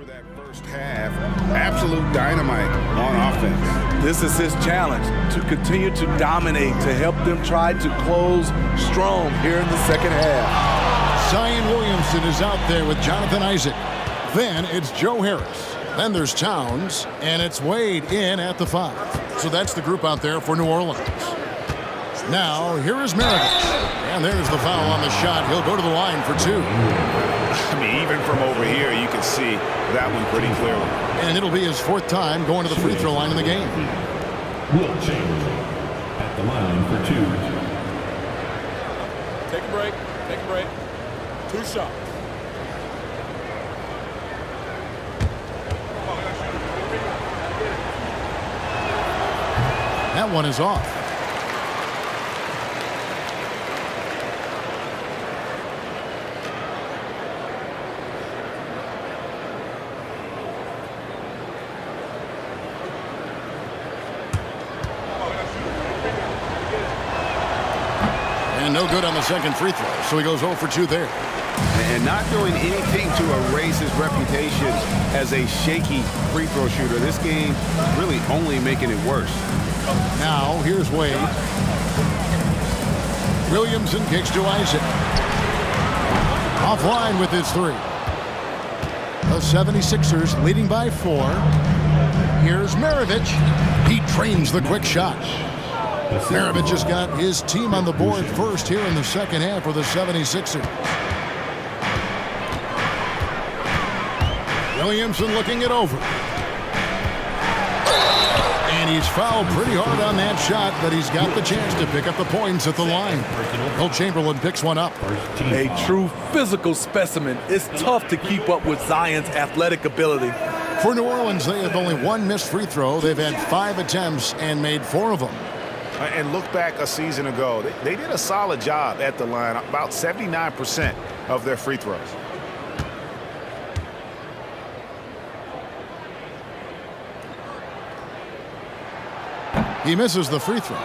over that first half. Absolute dynamite on offense. This is his challenge, to continue to dominate, to help them try to close strong here in the second half. Zion Williamson is out there with Jonathan Isaac. Then it's Joe Harris. Then there's Towns, and it's Wade in at the 5. So that's the group out there for New Orleans. Now, here is Maravich. And there's the foul on the shot. He'll go to the line for 2. I mean, even from over here, you can see that one pretty clearly. And it'll be his 4th time going to the free throw line in the game. Wilt Chamberlain at the line for 2. Take a break. Take a break. 2 shots. That one is off. And no good on the second free throw, so he goes 0 for 2 there. And not doing anything to erase his reputation as a shaky free throw shooter. This game really only making it worse. Now, here's Wade. Williamson kicks to Isaac. Offline with his 3. The 76ers leading by 4. Here's Maravich. He trains the quick shot. Maravich has got his team on the board first here in the second half for the 76ers. Williamson looking it over. And he's fouled pretty hard on that shot, but he's got the chance to pick up the points at the line. Wilt Chamberlain picks one up. A true physical specimen. It's tough to keep up with Zion's athletic ability. For New Orleans, they have only 1 missed free throw. They've had 5 attempts and made 4 of them. And look back a season ago. They did a solid job at the line, about 79% of their free throws. He misses the free throw.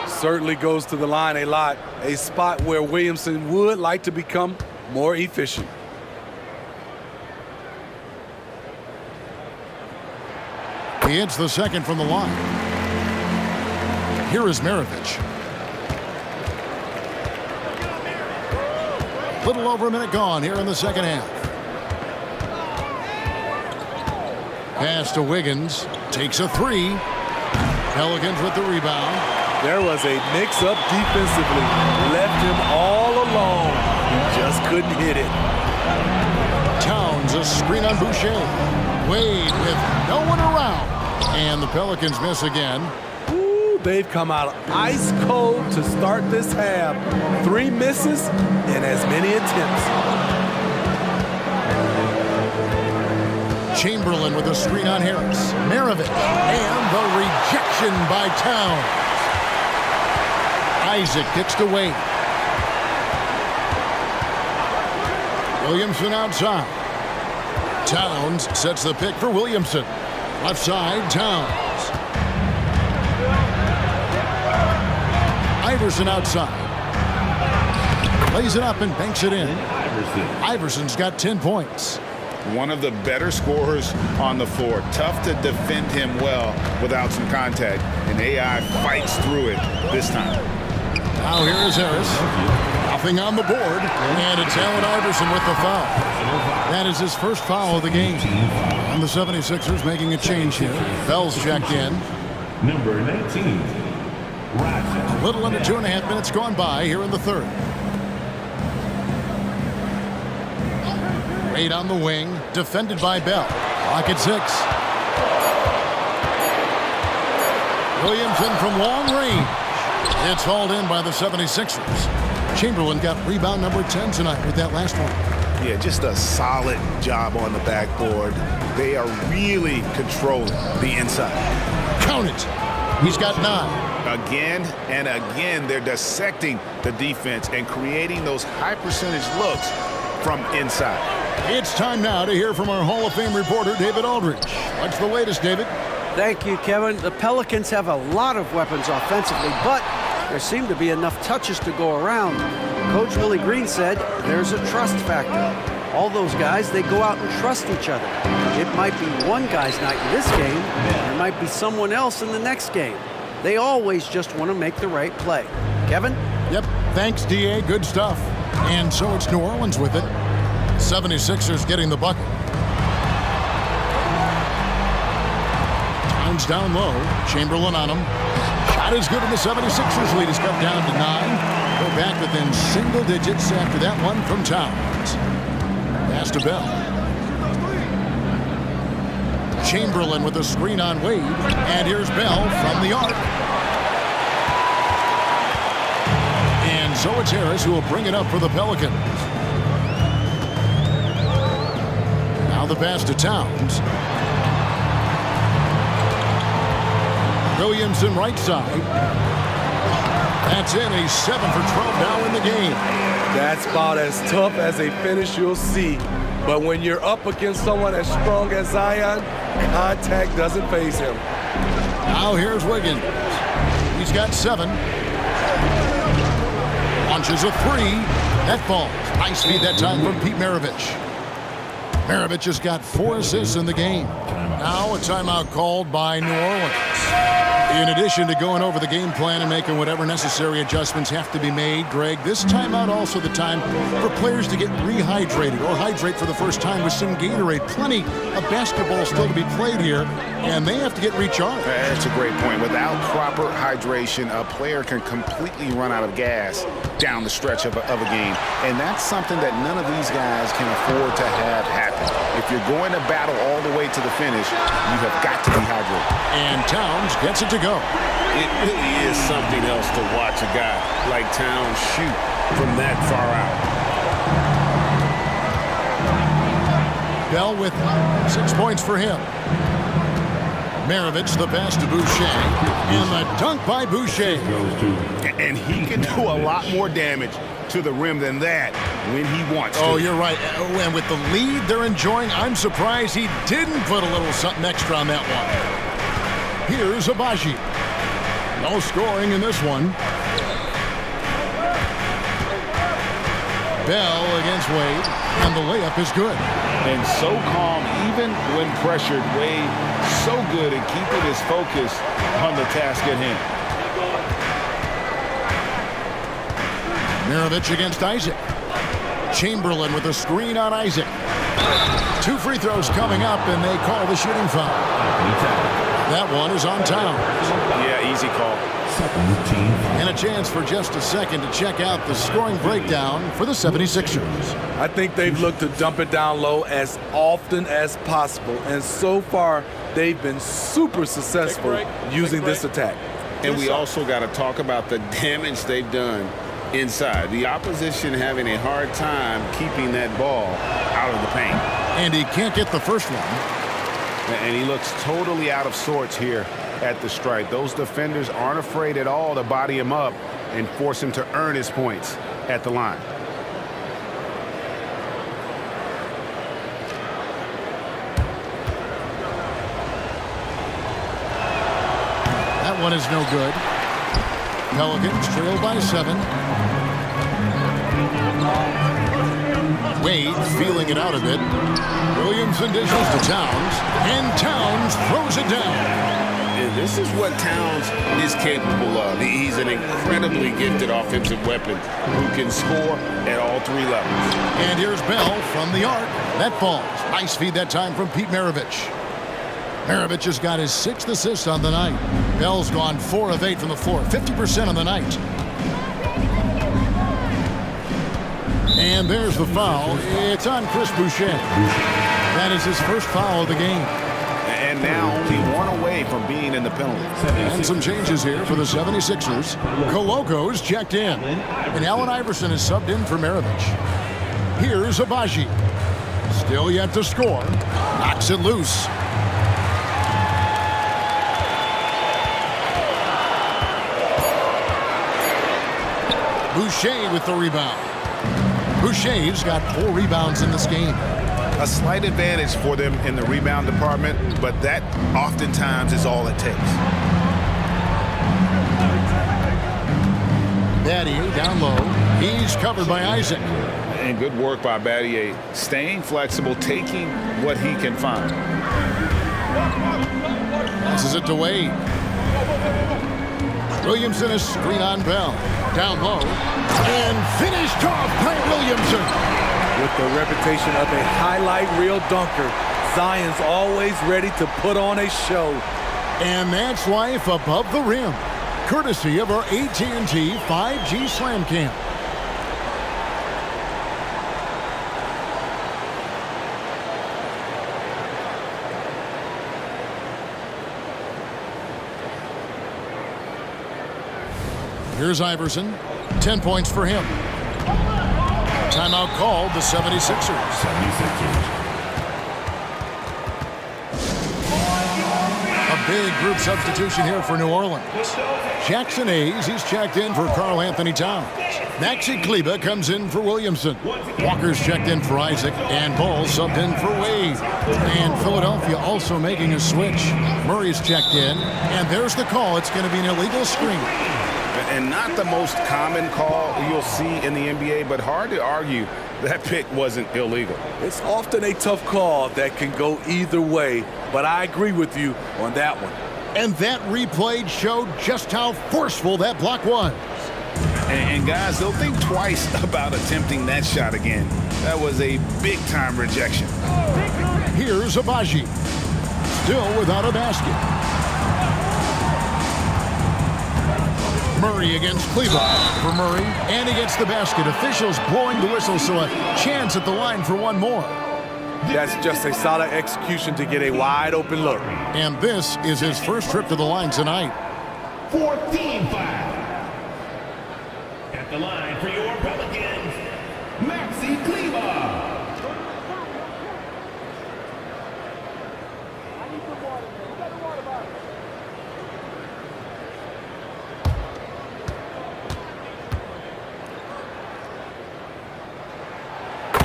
Certainly goes to the line a lot. A spot where Williamson would like to become more efficient. He hits the second from the line. Here is Maravich. Little over a minute gone here in the second half. Pass to Wiggins. Takes a 3. Pelicans with the rebound. There was a mix-up defensively. Left him all alone. He just couldn't hit it. Towns, a screen on Boucher. Wade with no one around. And the Pelicans miss again. Ooh, they've come out ice cold to start this half. 3 misses and as many attempts. Chamberlain with a screen on Harris. Maravich. And the rejection by Towns. Isaac kicks to Wade. Williamson outside. Towns sets the pick for Williamson. Left side, Towns. Iverson outside. Lays it up and banks it in. Iverson's got 10 points. One of the better scorers on the floor. Tough to defend him well without some contact. And AI fights through it this time. Now here is Harris. Nothing on the board. And it's Allen Iverson with the foul. That is his first foul of the game. And the 76ers making a change here. Bell's checked in. Number 19, A little under 2.5 minutes gone by here in the third. Wade on the wing, defended by Bell. Clock at 6. Williamson from long range. It's hauled in by the 76ers. Chamberlain got rebound number 10 tonight with that last one. Yeah, just a solid job on the backboard. They are really controlling the inside. Count it. He's got 9. Again and again, they're dissecting the defense and creating those high percentage looks from inside. It's time now to hear from our Hall of Fame reporter, David Aldridge. What's the latest, David? Thank you, Kevin. The Pelicans have a lot of weapons offensively, but there seem to be enough touches to go around. Coach Willie Green said there's a trust factor. All those guys, they go out and trust each other. It might be one guy's night in this game. It might be someone else in the next game. They always just want to make the right play. Kevin? Yep, thanks, D.A. Good stuff. And so it's New Orleans with it. 76ers getting the bucket. Towns down low. Chamberlain on him. Shot is good, and the 76ers lead is cut down to 9. Go back within single digits after that one from Towns. Pass to Bell. Chamberlain with a screen on Wade. And here's Bell from the arc. And so it's Harris who will bring it up for the Pelicans. Now the pass to Towns. Williamson right side. That's in. He's 7 for 12 now in the game. That's about as tough as a finish you'll see. But when you're up against someone as strong as Zion, contact doesn't faze him. Now here's Wiggins. He's got 7. Launches a 3. That falls. Nice feed that time from Pete Maravich. Maravich has got 4 assists in the game. Now a timeout called by New Orleans. In addition to going over the game plan and making whatever necessary adjustments have to be made, Greg, this timeout also the time for players to get rehydrated or hydrate for the first time with some Gatorade. Plenty of basketball still to be played here, and they have to get recharged. That's a great point. Without proper hydration, a player can completely run out of gas down the stretch of a game. And that's something that none of these guys can afford to have happen. If you're going to battle all the way to the finish, you have got to be hydrated. And Towns gets it to go. It really is something else to watch a guy like Towns shoot from that far out. Bell with 6 points for him. Maravich, the pass to Boucher. And the dunk by Boucher. And he can do a lot more damage to the rim than that when he wants to. Oh, you're right. And with the lead they're enjoying, I'm surprised he didn't put a little something extra on that one. Here's Abaji. No scoring in this one. Bell against Wade, and the layup is good. And so calm, even when pressured. Wade so good at keeping his focus on the task at hand. Maravich against Isaac. Chamberlain with a screen on Isaac. 2 free throws coming up, and they call the shooting foul. That one is on Towns. Yeah, easy call. And a chance for just a second to check out the scoring breakdown for the 76ers. I think they've looked to dump it down low as often as possible. And so far, they've been super successful using this attack. And we also got to talk about the damage they've done inside. The opposition having a hard time keeping that ball out of the paint. And he can't get the first one. And he looks totally out of sorts here at the stripe. Those defenders aren't afraid at all to body him up and force him to earn his points at the line. That one is no good. Pelicans trail by 7. Wade feeling it out a bit. Williamson dishes to Towns, and Towns throws it down. And this is what Towns is capable of. He's an incredibly gifted offensive weapon who can score at all 3 levels. And here's Bell from the arc. That falls. Nice feed that time from Pete Maravich. Maravich has got his 6th assist on the night. Bell's gone 4 of 8 from the floor, 50% on the night. And there's the foul. It's on Chris Boucher. That is his first foul of the game. And now only 1 away from being in the penalty. And some changes here for the 76ers. Coloco's checked in. And Allen Iverson is subbed in for Maravich. Here's Abaji. Still yet to score. Knocks it loose. Boucher with the rebound. Boucher's got 4 rebounds in this game. A slight advantage for them in the rebound department, but that oftentimes is all it takes. Battier down low. He's covered by Isaac. And good work by Battier, staying flexible, taking what he can find. Passes it to Wade. Williamson is screen on Bell. Down low. And finished off by Williamson. With the reputation of a highlight reel dunker, Zion's always ready to put on a show. And that's life above the rim, courtesy of our AT&T 5G Slam Cam. Here's Iverson. 10 points for him. Timeout called the 76ers. A big group substitution here for New Orleans. Jackson Hayes, he's checked in for Karl Anthony Towns. Maxi Kleber comes in for Williamson. Walker's checked in for Isaac. And Ball subbed in for Wade. And Philadelphia also making a switch. Murray's checked in. And there's the call. It's going to be an illegal screen. And not the most common call you'll see in the NBA, but hard to argue that pick wasn't illegal. It's often a tough call that can go either way, but I agree with you on that one. And that replay showed just how forceful that block was. And guys, they'll think twice about attempting that shot again. That was a big-time rejection. Here's Abaji. Still without a basket. Murray against Cleveland for Murray, and he gets the basket. Officials blowing the whistle, so a chance at the line for one more. That's just a solid execution to get a wide open look. And this is his first trip to the line tonight. 14 foul. At the line for your Pelicans, Maxi Kleber.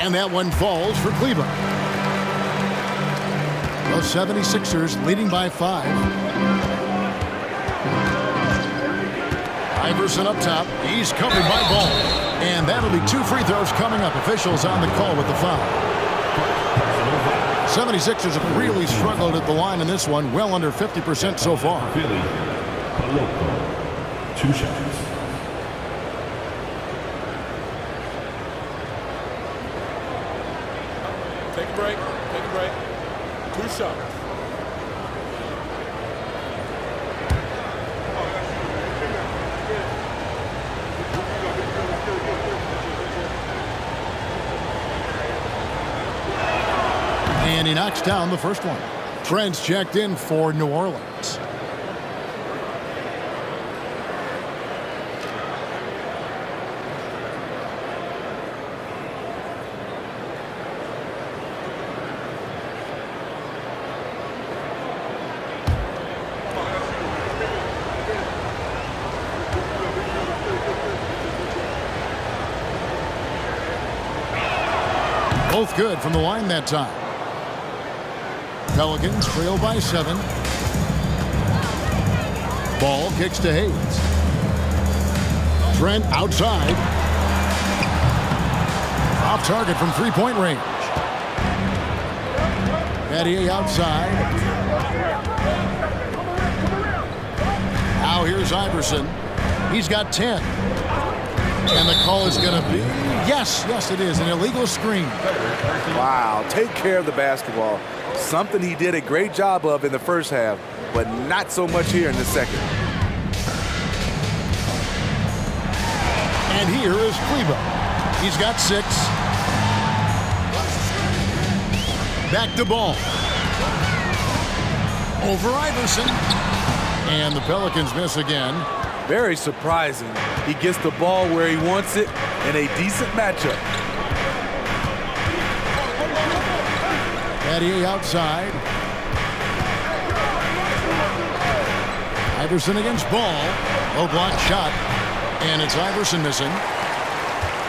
And that one falls for Cleveland. The 76ers leading by 5. Iverson up top. He's covered by Ball. And that'll be 2 free throws coming up. Officials on the call with the foul. 76ers have really struggled at the line in this one. Well under 50% so far. Philly, 2 shots. Take a break. Take a break. 2 shots. And he knocks down the first one. Trent's checked in for New Orleans. Both good from the line that time. Pelicans trail by 7. Ball kicks to Hayes. Trent outside. Off target from three-point range. Battier outside. Now here's Iverson. He's got 10. And the call is going to be, yes, it is, an illegal screen. Wow, take care of the basketball. Something he did a great job of in the first half, but not so much here in the second. And here is Kleber. He's got 6. Back to Ball. Over Iverson. And the Pelicans miss again. Very surprising. He gets the ball where he wants it in a decent matchup. Battier outside. Iverson against Ball. Low block shot. And it's Iverson missing.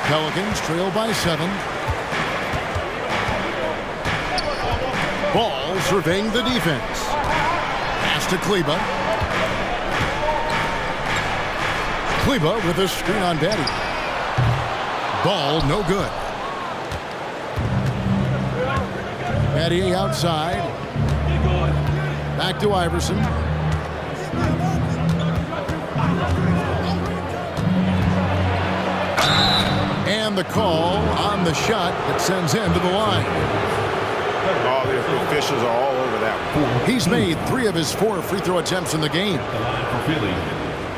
Pelicans trail by 7. Ball surveying the defense. Pass to Kleber. Kleber with a screen on Battier. Ball no good. Battier outside. Back to Iverson. And the call on the shot that sends him to the line. Oh, the officials are all over that one. He's made 3 of his 4 free throw attempts in the game. The line for Philly,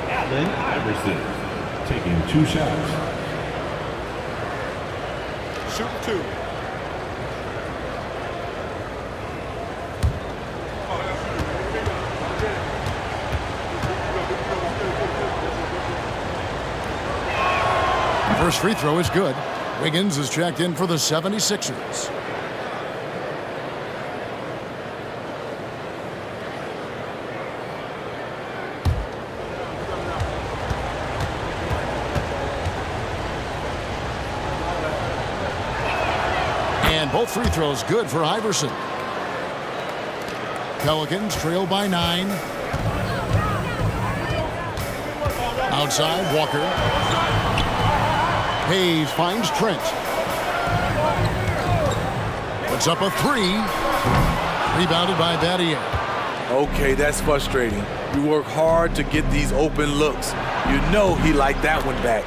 Allen Iverson, taking 2 shots. Shooting 2. First free throw is good. Wiggins is checked in for the 76ers. And both free throws good for Iverson. Pelicans trail by 9. Outside, Walker. Hayes finds Trent. Puts up a 3. Rebounded by Battier. Okay, that's frustrating. You work hard to get these open looks. You know he liked that one back.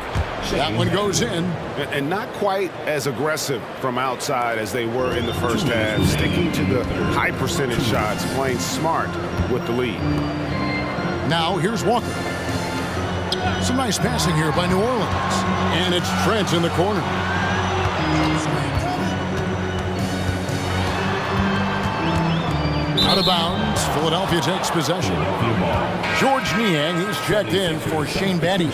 That one goes in. And not quite as aggressive from outside as they were in the first half. Sticking to the high percentage shots, playing smart with the lead. Now here's Walker. Some nice passing here by New Orleans. And it's Trent in the corner. Out of bounds. Philadelphia takes possession. George Niang, he's checked in for Shane Battier.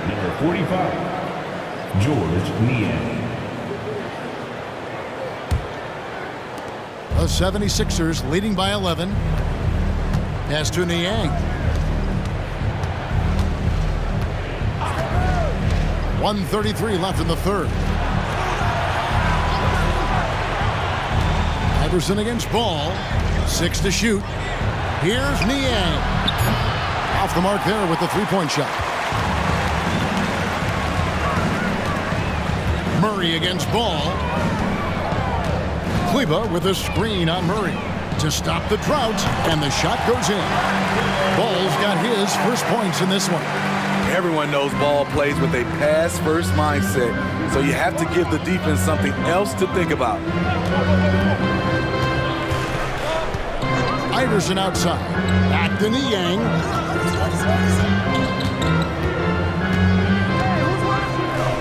Number 45, George Niang. The 76ers leading by 11. Pass to Niang. 1:33 left in the third. Iverson against Ball. 6 to shoot. Here's Niang. Off the mark there with the three-point shot. Murray against Ball. Kleba with a screen on Murray to stop the drought, and the shot goes in. Ball's got his first points in this one. Everyone knows Ball plays with a pass-first mindset, so you have to give the defense something else to think about. Iverson outside. Back to Niang.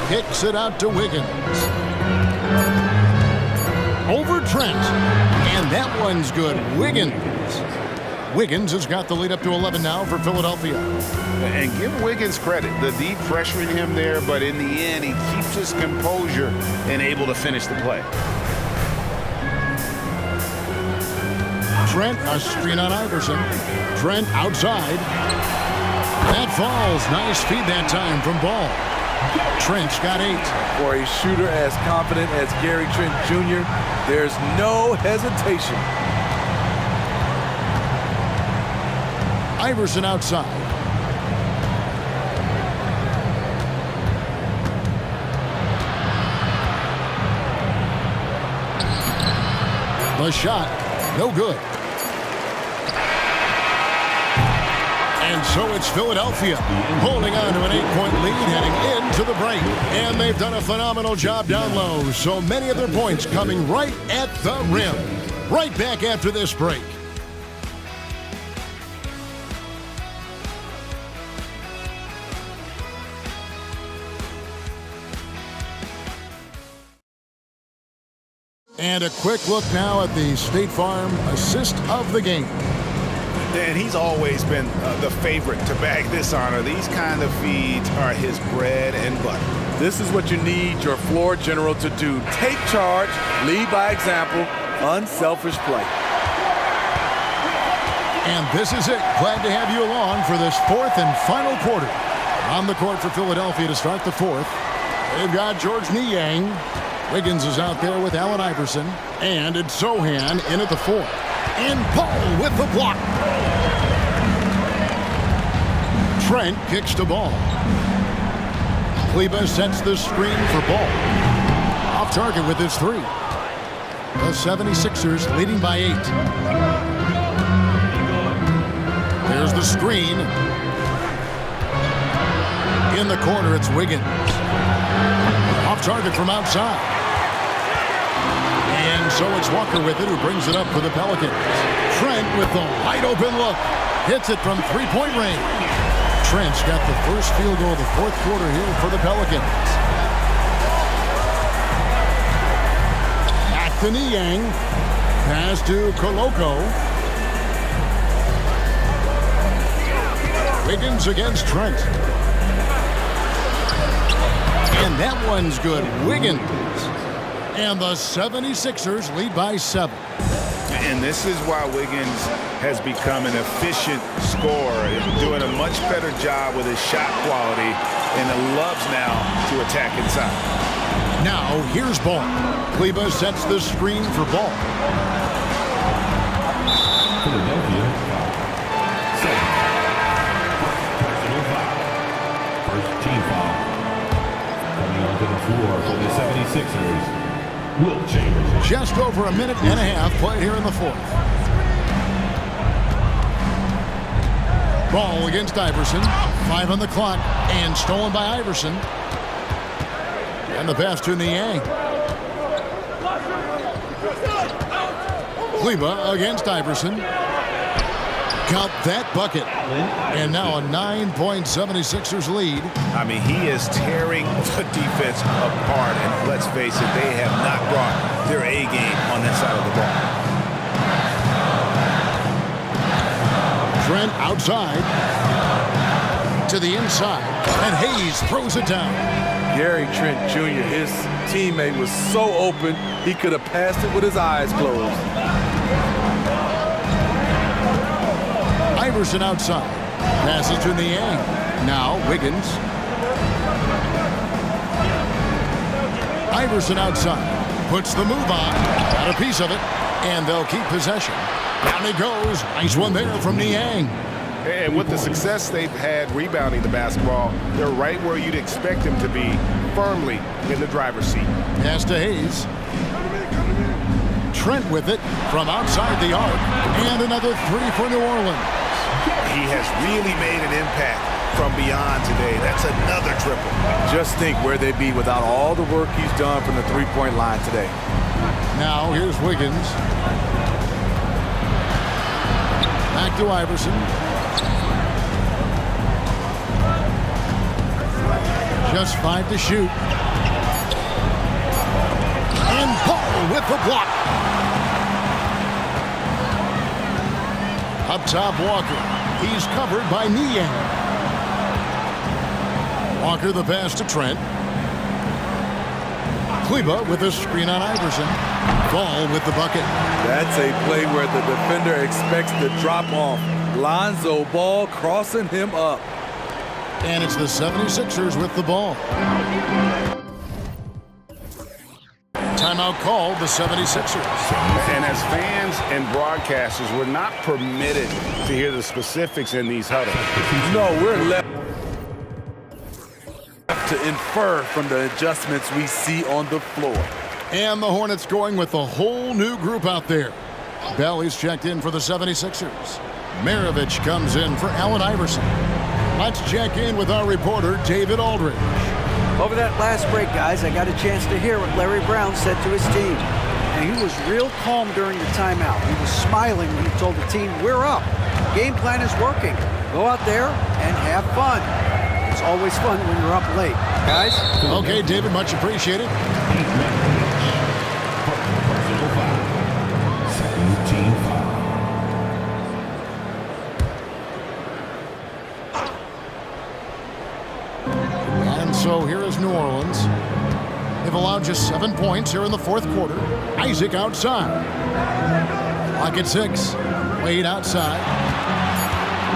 Kicks it out to Wiggins. Over Trent. And that one's good. Wiggins has got the lead up to 11 now for Philadelphia. And give Wiggins credit. The deep pressuring him there, but in the end, he keeps his composure and able to finish the play. Trent, a screen on Iverson. Trent outside. That falls. Nice feed that time from Ball. Trent's got 8. For a shooter as confident as Gary Trent Jr., there's no hesitation. Iverson outside. The shot, no good. And so it's Philadelphia holding on to an 8-point lead heading into the break. And they've done a phenomenal job down low. So many of their points coming right at the rim. Right back after this break. And a quick look now at the State Farm assist of the game. And he's always been the favorite to bag this honor. These kind of feeds are his bread and butter. This is what you need your floor general to do. Take charge, lead by example, unselfish play. And this is it. Glad to have you along for this 4th and final quarter. On the court for Philadelphia to start the 4th. They've got George Niang. Wiggins is out there with Allen Iverson. And it's Sohan in at the 4th. And Paul with the block. Trent kicks the ball. Kleba sets the screen for Ball. Off target with his 3. The 76ers leading by 8. There's the screen. In the corner, it's Wiggins. Off target from outside. And so it's Walker with it, who brings it up for the Pelicans. Trent with the wide open look. Hits it from three-point range. Trent's got the first field goal of the fourth quarter here for the Pelicans. Back to Niang. Pass to Koloko. Wiggins against Trent. And that one's good. Wiggins. And the 76ers lead by 7. And this is why Wiggins has become an efficient scorer, doing a much better job with his shot quality, and loves now to attack inside. Now here's Ball. Kleba sets the screen for Ball. Philadelphia. 7. Personal foul. First team foul. Coming onto the floor for the 76ers. Wilt Chamberlain. Just over a minute and a half played here in the fourth. Ball against Iverson. 5 on the clock and stolen by Iverson. And the pass to Niang. Kleba against Iverson. Count that bucket. And now a 9-76ers lead. I mean, he is tearing the defense apart, and let's face it, they have not brought their A game on that side of the ball. Trent outside to the inside, and Hayes throws it down. Gary Trent Jr., his teammate, was so open, he could have passed it with his eyes closed. Iverson outside. Passes to Niang. Now Wiggins. Iverson outside. Puts the move on. Got a piece of it. And they'll keep possession. Down he goes. Nice one there from Niang. And with the success they've had rebounding the basketball, they're right where you'd expect them to be, firmly in the driver's seat. Pass to Hayes. Trent with it from outside the arc. And another 3 for New Orleans. He has really made an impact from beyond today. That's another triple. Just think where they'd be without all the work he's done from the three-point line today. Now here's Wiggins. Back to Iverson. Just 5 to shoot. And Paul with the block. Up top, Walker. He's covered by Niang. Walker the pass to Trent. Kleba with a screen on Iverson. Ball with the bucket. That's a play where the defender expects the drop off. Lonzo Ball crossing him up. And it's the 76ers with the ball. Timeout called, the 76ers. And as fans and broadcasters, we're not permitted to hear the specifics in these huddles. No, we're left to infer from the adjustments we see on the floor. And the Hornets going with a whole new group out there. Belly's checked in for the 76ers. Maravich comes in for Allen Iverson. Let's check in with our reporter, David Aldridge. Over that last break, guys, I got a chance to hear what Larry Brown said to his team. And he was real calm during the timeout. He was smiling when he told the team, we're up. Game plan is working. Go out there and have fun. It's always fun when you're up late. Guys? Okay, David, much appreciated. Personal foul. Second team foul. So here is New Orleans. They've allowed just 7 points here in the fourth quarter. Isaac outside. Clock at 6. Wade outside.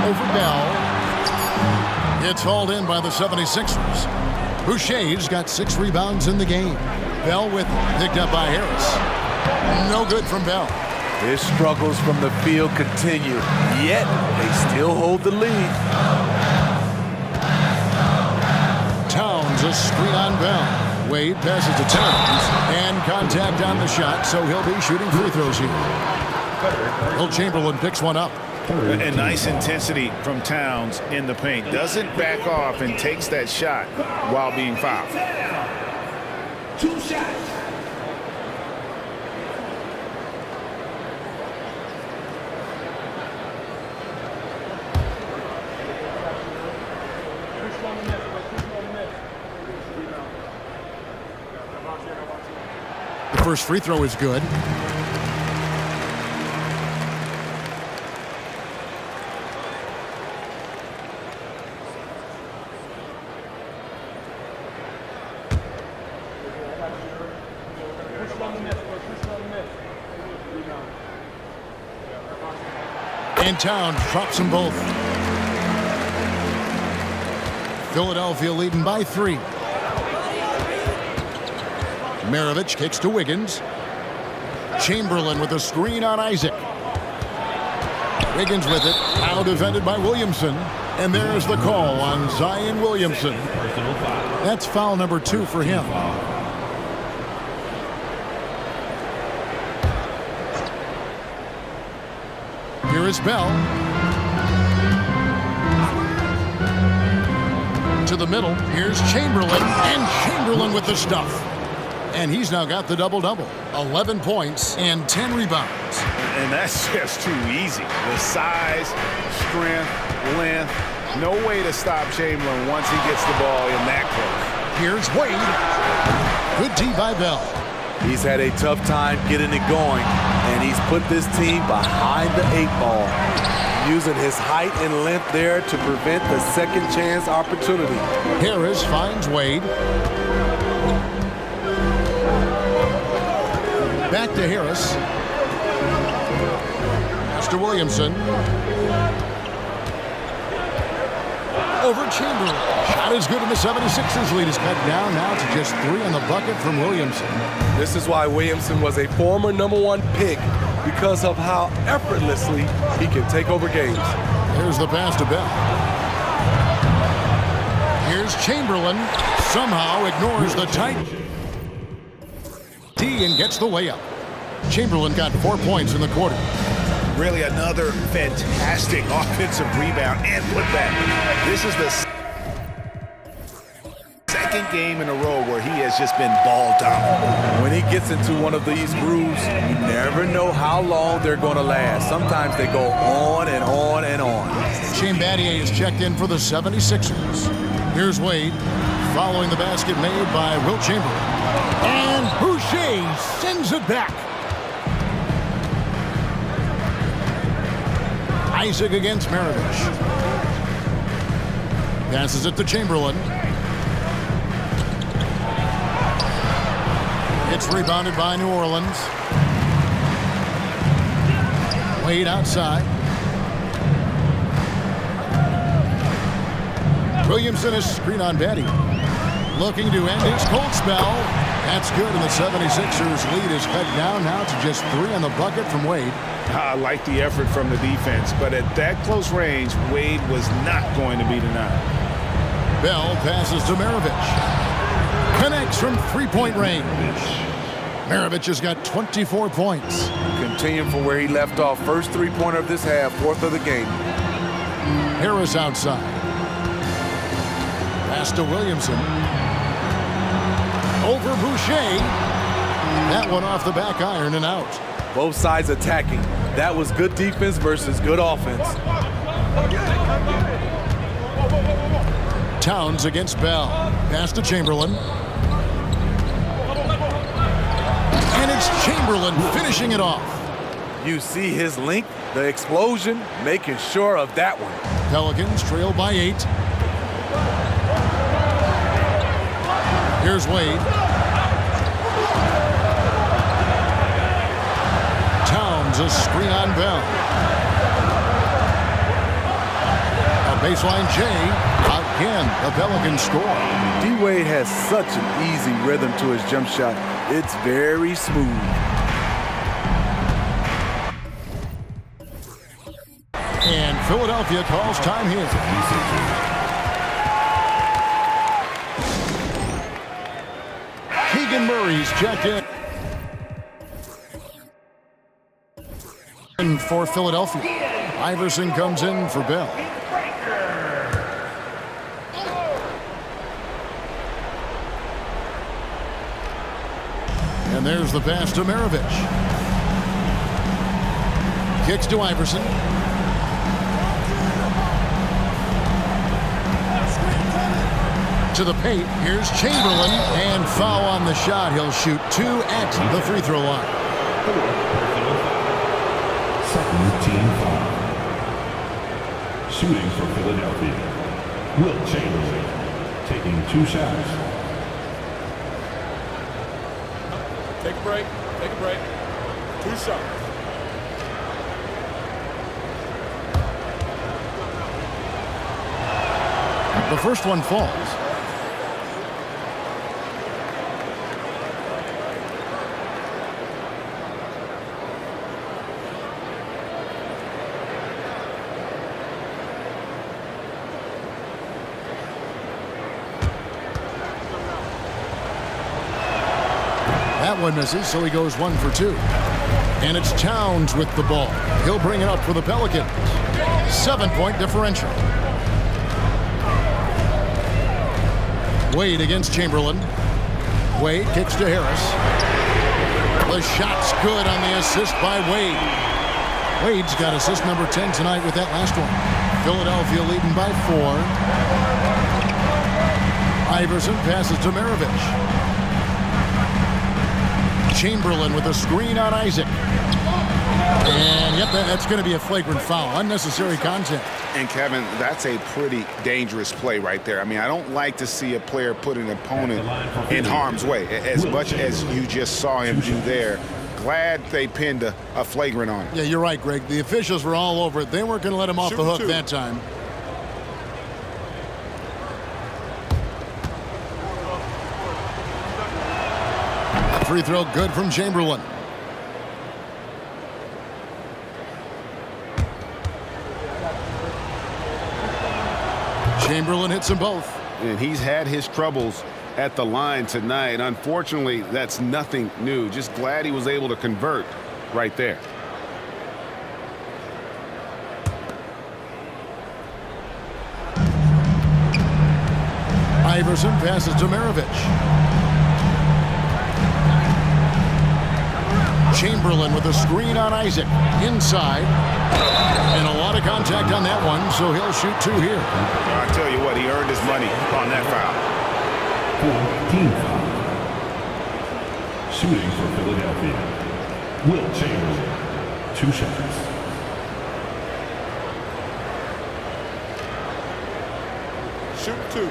Over Bell. It's hauled in by the 76ers. Boucher's got 6 rebounds in the game. Bell with it. Picked up by Harris. No good from Bell. His struggles from the field continue, yet they still hold the lead. Towns a screen on Bell. Wade passes to Towns, and contact on the shot, so he'll be shooting free throws here. Wilt Chamberlain picks one up. A nice intensity from Towns in the paint. Doesn't back off and takes that shot while being fouled. 2 shots. The first free throw is good. And Towns drops them both. Philadelphia leading by 3. Maravich kicks to Wiggins. Chamberlain with a screen on Isaac. Wiggins with it. Now defended by Williamson. And there's the call on Zion Williamson. That's foul number 2 for him. Here is Bell. To the middle. Here's Chamberlain. And Chamberlain with the stuff. And he's now got the double-double. 11 points and 10 rebounds. And that's just too easy. The size, strength, length. No way to stop Chamberlain once he gets the ball in that close. Here's Wade. Good D by Bell. He's had a tough time getting it going, and he's put this team behind the 8 ball, using his height and length there to prevent the second chance opportunity. Harris finds Wade. Back to Harris. Pass to Williamson. Over Chamberlain. Shot is good, and the 76ers lead is cut down now to just 3 on the bucket from Williamson. This is why Williamson was a former #1 pick, because of how effortlessly he can take over games. Here's the pass to Bell. Here's Chamberlain. Somehow ignores the tight D and gets the layup. Chamberlain got 4 points in the quarter. Really another fantastic offensive rebound and putback. This is the second game in a row where he has just been ball dominant. When he gets into one of these grooves, you never know how long they're going to last. Sometimes they go on and on and on. Shane Battier is checked in for the 76ers. Here's Wade, following the basket made by Wilt Chamberlain. And Boucher sends it back. Isaac against Maravich. Passes it to Chamberlain. It's rebounded by New Orleans. Wade outside. Williamson is screen on Betty. Looking to end his cold spell. That's good, and the 76ers lead is cut down now to just 3 on the bucket from Wade. I like the effort from the defense, but at that close range, Wade was not going to be denied. Bell passes to Maravich. Connects from three-point range. Maravich has got 24 points. Continuing from where he left off. First three-pointer of this half, 4th of the game. Harris outside. Pass to Williamson. Over Boucher. That one off the back iron and out. Both sides attacking. That was good defense versus good offense. Towns against Bell. Pass to Chamberlain. And it's Chamberlain finishing it off. You see his length, the explosion, making sure of that one. Pelicans trail by 8. Here's Wade. Towns a screen on Bell. A baseline J. Again, the Pelicans score. D-Wade has such an easy rhythm to his jump shot. It's very smooth. And Philadelphia calls time here. Keegan Murray's checked in for Philadelphia. Iverson comes in for Bell. And there's the pass to Maravich. Kicks to Iverson. To the paint. Here's Chamberlain. And foul on the shot. He'll shoot 2 at the free throw line. Second team foul. Shooting for Philadelphia. Wilt Chamberlain taking 2 shots. Take a break. Take a break. 2 shots. The first one falls. That one misses, so he goes 1 for 2. And it's Towns with the ball. He'll bring it up for the Pelicans. 7-point differential. Wade against Chamberlain. Wade kicks to Harris. The shot's good on the assist by Wade. Wade's got assist number 10 tonight with that last one. Philadelphia leading by 4. Iverson passes to Maravich. Chamberlain with a screen on Isaac. And yep, that's going to be a flagrant foul. Unnecessary contact. And Kevin, that's a pretty dangerous play right there. I mean, I don't like to see a player put an opponent in harm's way as much as you just saw him do there. Glad they pinned a flagrant on him. Yeah, you're right, Greg. The officials were all over it. They weren't going to let him off the hook that time. Free throw good from Chamberlain. Chamberlain hits them both. And he's had his troubles at the line tonight. Unfortunately, that's nothing new. Just glad he was able to convert right there. Iverson passes to Maravich. Chamberlain with a screen on Isaac. Inside. And a lot of contact on that one, so he'll shoot 2 here. I tell you what, he earned his money on that foul. Team foul. Shooting for Philadelphia. Wilt Chamberlain, 2 shots. Shoot 2.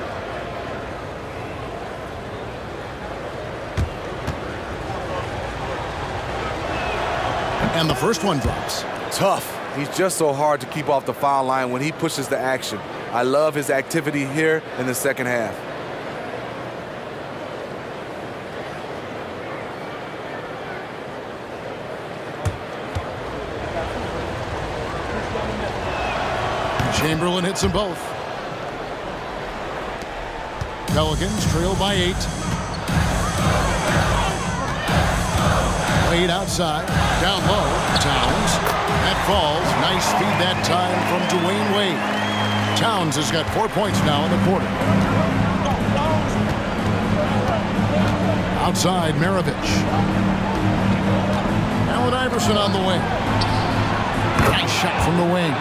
And the first one drops. Tough. He's just so hard to keep off the foul line when he pushes the action. I love his activity here in the second half. Chamberlain hits them both. Pelicans trail by 8. Wade outside, down low, Towns. That falls. Nice feed that time from Dwayne Wade. Towns has got 4 points now in the quarter. Outside, Maravich. Allen Iverson on the wing. Nice shot from the wing.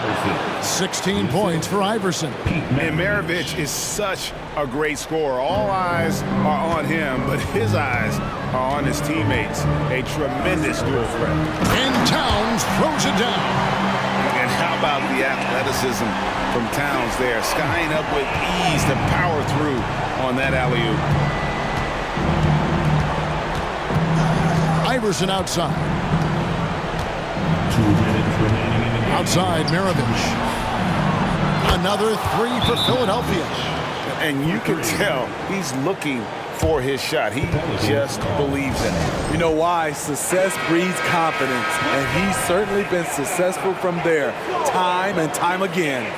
16 points for Iverson. And Maravich is such a great scorer. All eyes are on him, but his eyes are on his teammates. A tremendous dual threat. And Towns throws it down. And how about the athleticism from Towns there, skying up with ease to power through on that alley-oop. Iverson outside. 2 minutes remaining in the game. Outside, Maravich. Another 3 for Philadelphia. And you can tell he's looking for his shot. He just believes in it. You know why? Success breeds confidence, and he's certainly been successful from there, time and time again.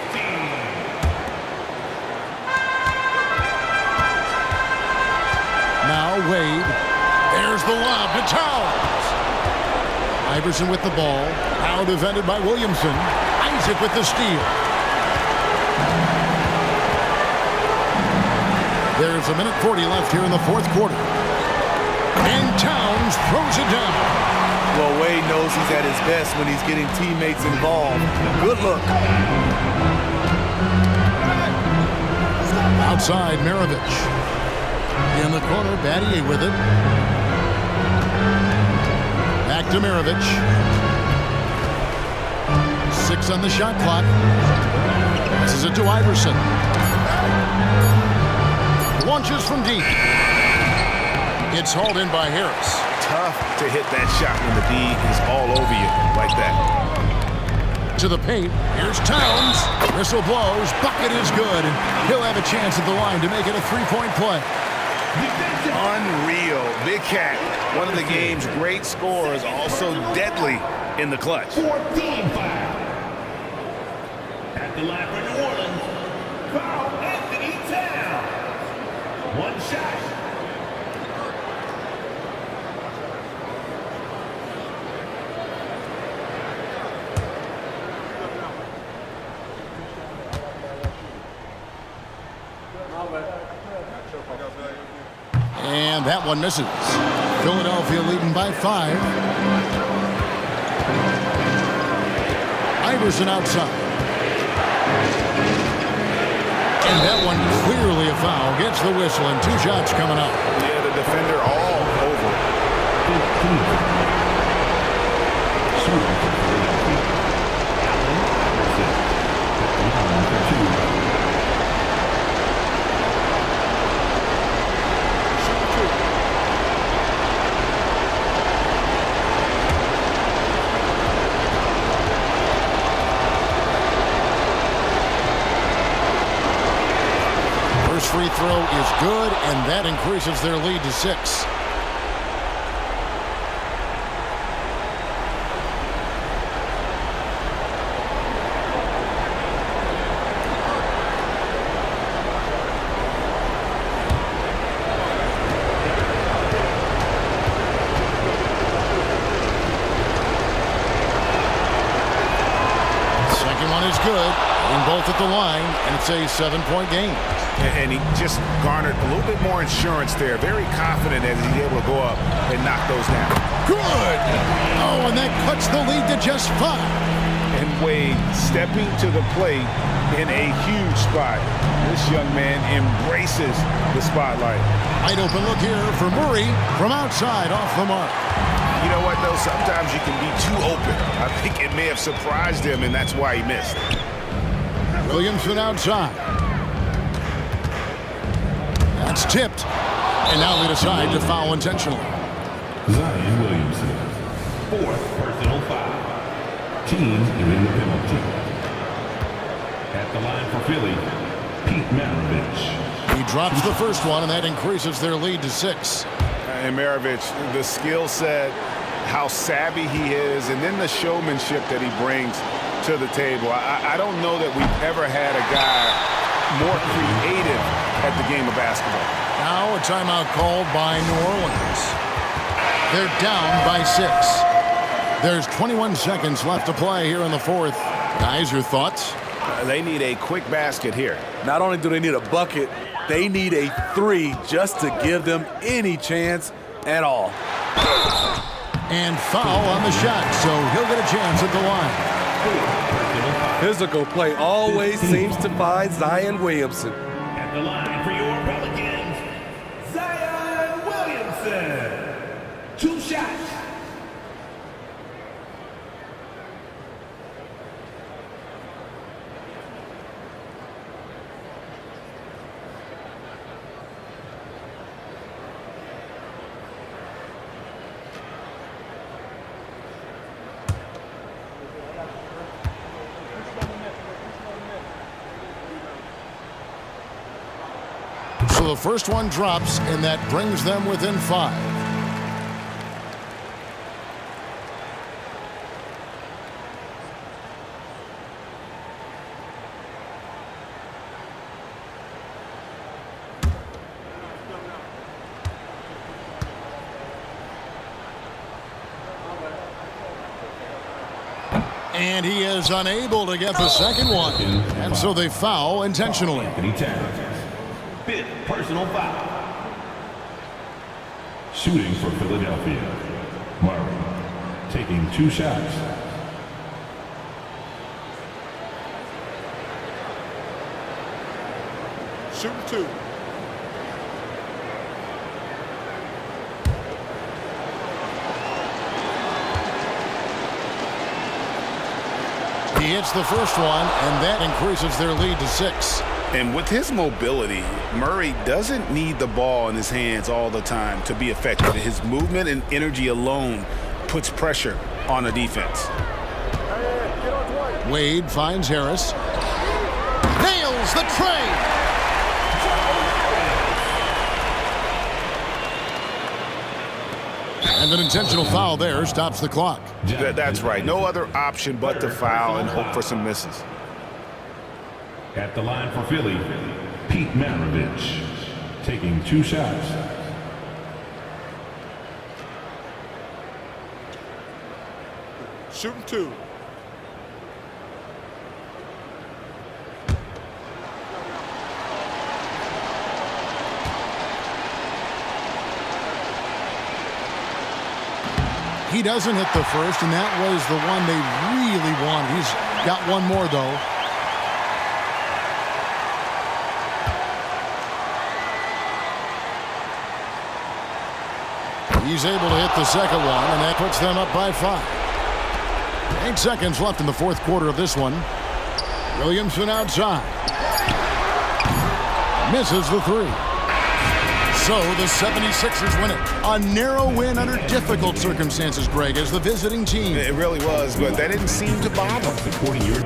Now Wade. There's the lob to Towns. Iverson with the ball. Now defended by Williamson. Isaac with the steal. There's 1:40 left here in the fourth quarter. And Towns throws it down. Well, Wade knows he's at his best when he's getting teammates involved. Good look. Outside, Maravich. In the corner, Battier with it. Back to Maravich. 6 on the shot clock. Passes it to Iverson. Launches from deep. It's hauled in by Harris. Tough to hit that shot when the D is all over you like that. To the paint. Here's Towns. Whistle blows. Bucket is good. And he'll have a chance at the line to make it a three-point play. Unreal. Big Cat, one of the game's great scorers, also deadly in the clutch. 14 foul. At the line for New Orleans, foul Anthony Towns. One shot. And that one misses. Philadelphia leading by 5. Iverson outside. And that one clearly a foul. Gets the whistle and 2 shots coming up. Yeah, the defender all over. First free throw is good, and that increases their lead to 6. Second one is good. Hitting both at the line, and it's a 7-point game. And he just garnered a little bit more insurance there. Very confident as he's able to go up and knock those down. Good! Oh, and that cuts the lead to just 5. And Wade stepping to the plate in a huge spot. This young man embraces the spotlight. Wide open look here for Murray from outside off the mark. You know what, though? Sometimes you can be too open. I think it may have surprised him, and that's why he missed. Williamson outside. That's tipped. And now they decide to foul intentionally. Zion Williamson. 4th personal foul. Team in the penalty. At the line for Philly, Pete Maravich. He drops the first one, and that increases their lead to 6. And Maravich, the skill set, how savvy he is, and then the showmanship that he brings to the table. I don't know that we've ever had a guy more creative at the game of basketball. Now a timeout called by New Orleans. They're down by 6. There's 21 seconds left to play here in the fourth. Guys, your thoughts? They need a quick basket here. Not only do they need a bucket, they need a 3 just to give them any chance at all. And foul on the shot, so he'll get a chance at the line. Physical play always seems to find Zion Williamson. At the line for your Pelicans, Zion Williamson. 2 shots. So the first one drops, and that brings them within 5. And he is unable to get the second one. And so they foul intentionally. Anthony Towns. 5th personal foul. Shooting for Philadelphia. Murray taking 2 shots. Shooting 2. He hits the first one, and that increases their lead to 6. And with his mobility, Murray doesn't need the ball in his hands all the time to be effective. His movement and energy alone puts pressure on the defense. Wade finds Harris. Nails the tray. And an intentional foul there stops the clock. That's right. No other option but to foul and hope for some misses. At the line for Philly, Pete Maravich taking 2 shots. Shooting 2. He doesn't hit the first, and that was the one they really wanted. He's got one more, though. He's able to hit the second one, and that puts them up by 5. 8 seconds left in the fourth quarter of this one. Williamson outside. Misses the 3. So the 76ers win it. A narrow win under difficult circumstances, Greg, as the visiting team. It really was, but that didn't seem to bother. Supporting your